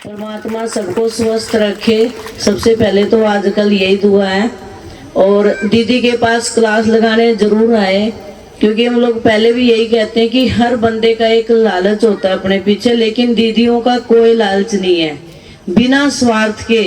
परमात्मा सबको स्वस्थ रखे। सबसे पहले तो आजकल यही दुआ है। और दीदी के पास क्लास लगाने जरूर आए, क्योंकि हम लोग पहले भी यही कहते हैं कि हर बंदे का एक लालच होता है अपने पीछे, लेकिन दीदियों का कोई लालच नहीं है। बिना स्वार्थ के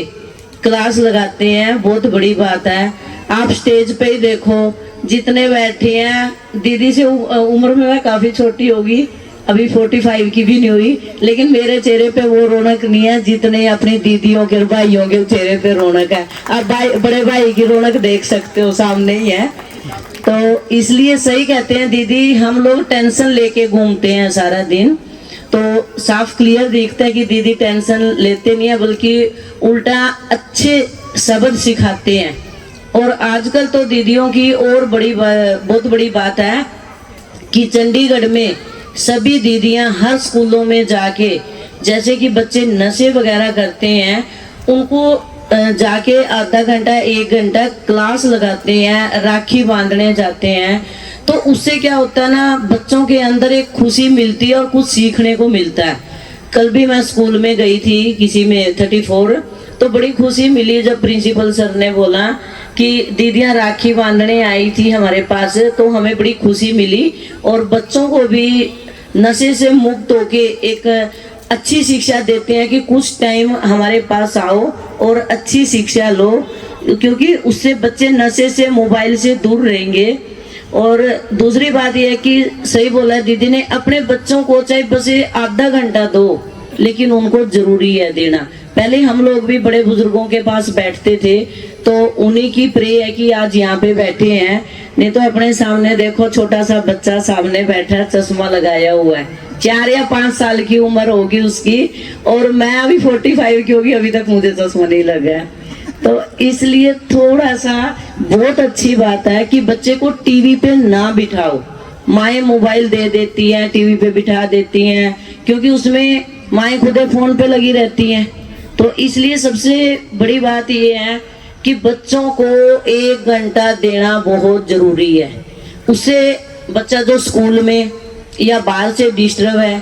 क्लास लगाते हैं, बहुत बड़ी बात है। आप स्टेज पे ही देखो, जितने बैठे हैं, दीदी से उम्र में मैं काफी छोटी होगी, अभी 45 की भी नहीं हुई, लेकिन मेरे चेहरे पे वो रौनक नहीं है जितने अपनी दीदियों के भाइयों के चेहरे पे रौनक है। आप बड़े भाई की रौनक देख सकते हो, सामने ही है। तो इसलिए सही कहते हैं दीदी, हम लोग टेंशन लेके घूमते हैं सारा दिन, तो साफ क्लियर दिखता है कि दीदी टेंशन लेते नहीं है, बल्कि उल्टा अच्छे सबक सिखाते हैं। और आजकल तो दीदियों की और बहुत बड़ी बात है कि चंडीगढ़ में सभी दीदियां हर स्कूलों में जाके, जैसे कि बच्चे नशे वगैरह करते हैं, उनको जाके आधा घंटा 1 घंटा क्लास लगाते हैं, राखी बांधने जाते हैं। तो उससे क्या होता है ना, बच्चों के अंदर एक खुशी मिलती है और कुछ सीखने को मिलता है। कल भी मैं स्कूल में गई थी किसी में 34, तो बड़ी खुशी मिली जब प्रिंसिपल सर ने बोला कि दीदियां राखी बांधने आई थी हमारे पास, तो हमें बड़ी खुशी मिली। और बच्चों को भी नशे से मुक्त होके एक अच्छी शिक्षा देते हैं कि कुछ टाइम हमारे पास आओ और अच्छी शिक्षा लो, क्योंकि उससे बच्चे नशे से, मोबाइल से दूर रहेंगे। और दूसरी बात यह है कि सही बोला दीदी ने, अपने बच्चों को चाहे बस आधा घंटा दो, लेकिन उनको जरूरी है देना। पहले हम लोग भी बड़े बुजुर्गों के पास बैठते थे, तो उन्हीं की प्रे है कि आज यहाँ पे बैठे हैं। नहीं तो अपने सामने देखो, छोटा सा बच्चा सामने बैठा है, चश्मा लगाया हुआ है, 4 या 5 साल की उम्र होगी उसकी, और मैं अभी 45 की होगी, अभी तक मुझे चश्मा नहीं लगा है। तो इसलिए थोड़ा सा बहुत अच्छी बात है कि बच्चे को टीवी पे ना बिठाओ। माएँ मोबाइल दे देती हैं, टीवी पे बिठा देती हैं, क्योंकि उसमें माएँ खुद फोन पे लगी रहती हैं। तो इसलिए सबसे बड़ी बात ये है कि बच्चों को 1 घंटा देना बहुत जरूरी है। उससे बच्चा जो स्कूल में या बाहर से डिस्टर्ब है,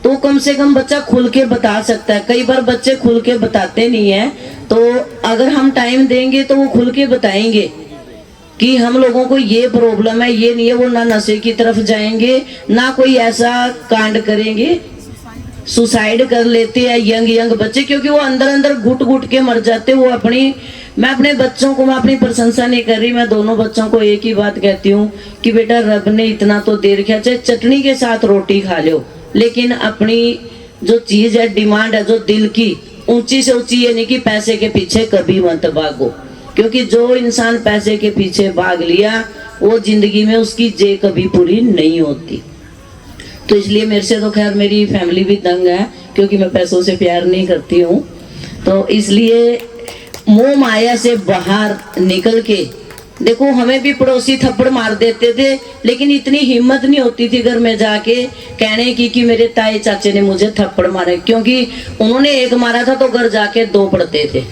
तो कम से कम बच्चा खुल के बता सकता है। कई बार बच्चे खुल के बताते नहीं है, तो अगर हम टाइम देंगे तो वो खुल के बताएंगे कि हम लोगों को ये प्रॉब्लम है, ये नहीं है। वो ना नशे की तरफ जाएंगे, ना कोई ऐसा कांड करेंगे। सुसाइड कर लेते हैं यंग बच्चे, क्योंकि वो अंदर अंदर घुट घुट के मर जाते। वो मैं अपने बच्चों को, मैं अपनी प्रशंसा नहीं कर रही, मैं दोनों बच्चों को एक ही बात कहती हूँ कि बेटा, रब ने इतना तो दे रखा, चाहे चटनी के साथ रोटी खा लो, लेकिन अपनी जो चीज है, डिमांड है जो दिल की, ऊंची से ऊंची, ये नहीं कि पैसे के पीछे कभी मत भागो। क्योंकि जो इंसान पैसे के पीछे भाग लिया, वो जिंदगी में उसकी जे कभी पूरी नहीं होती। तो इसलिए मेरे से तो खैर मेरी फैमिली भी दंग है, क्योंकि मैं पैसों से प्यार नहीं करती हूँ। तो इसलिए मोह माया से बाहर निकल के देखो, हमें भी पड़ोसी थप्पड़ मार देते थे, लेकिन इतनी हिम्मत नहीं होती थी घर में जाके कहने की कि मेरे ताए चाचे ने मुझे थप्पड़ मारे, क्योंकि उन्होंने 1 मारा था तो घर जाके 2 पड़ते थे,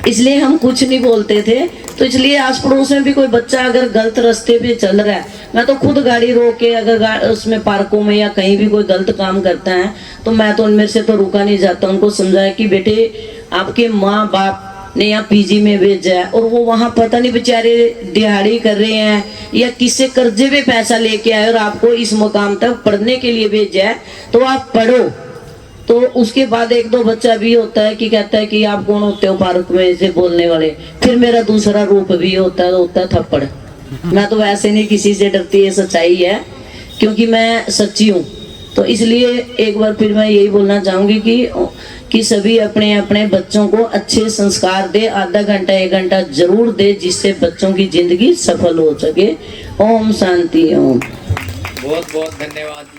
इसलिए हम कुछ नहीं बोलते थे। तो इसलिए आस पड़ोस में भी कोई बच्चा अगर गलत रास्ते पे चल रहा है, मैं तो खुद गाड़ी रोक के, अगर उसमें पार्कों में या कहीं भी कोई गलत काम करता है, तो मैं तो मेरे से तो रुका नहीं जाता। उनको समझाया कि बेटे, आपके माँ बाप ने यहाँ पीजी में भेजा है, और वो वहाँ पता नहीं बेचारे दिहाड़ी कर रहे हैं या किससे कर्जे पे पैसा लेके आए, और आपको इस मुकाम तक पढ़ने के लिए भेजा है, तो आप पढ़ो। तो उसके बाद 1-2 बच्चा भी होता है कि कहता है कि आप कौन होते हो पार्क में ऐसे बोलने वाले। फिर मेरा दूसरा रूप भी होता है थप्पड़। मैं तो वैसे नहीं किसी से डरती, ये सच्चाई है, क्योंकि मैं सच्ची हूँ। तो इसलिए एक बार फिर मैं यही बोलना चाहूंगी कि सभी अपने अपने बच्चों को अच्छे संस्कार दे, आधा घंटा 1 घंटा जरूर दे, जिससे बच्चों की जिंदगी सफल हो सके। ओम शांति। ओम। बहुत बहुत धन्यवाद।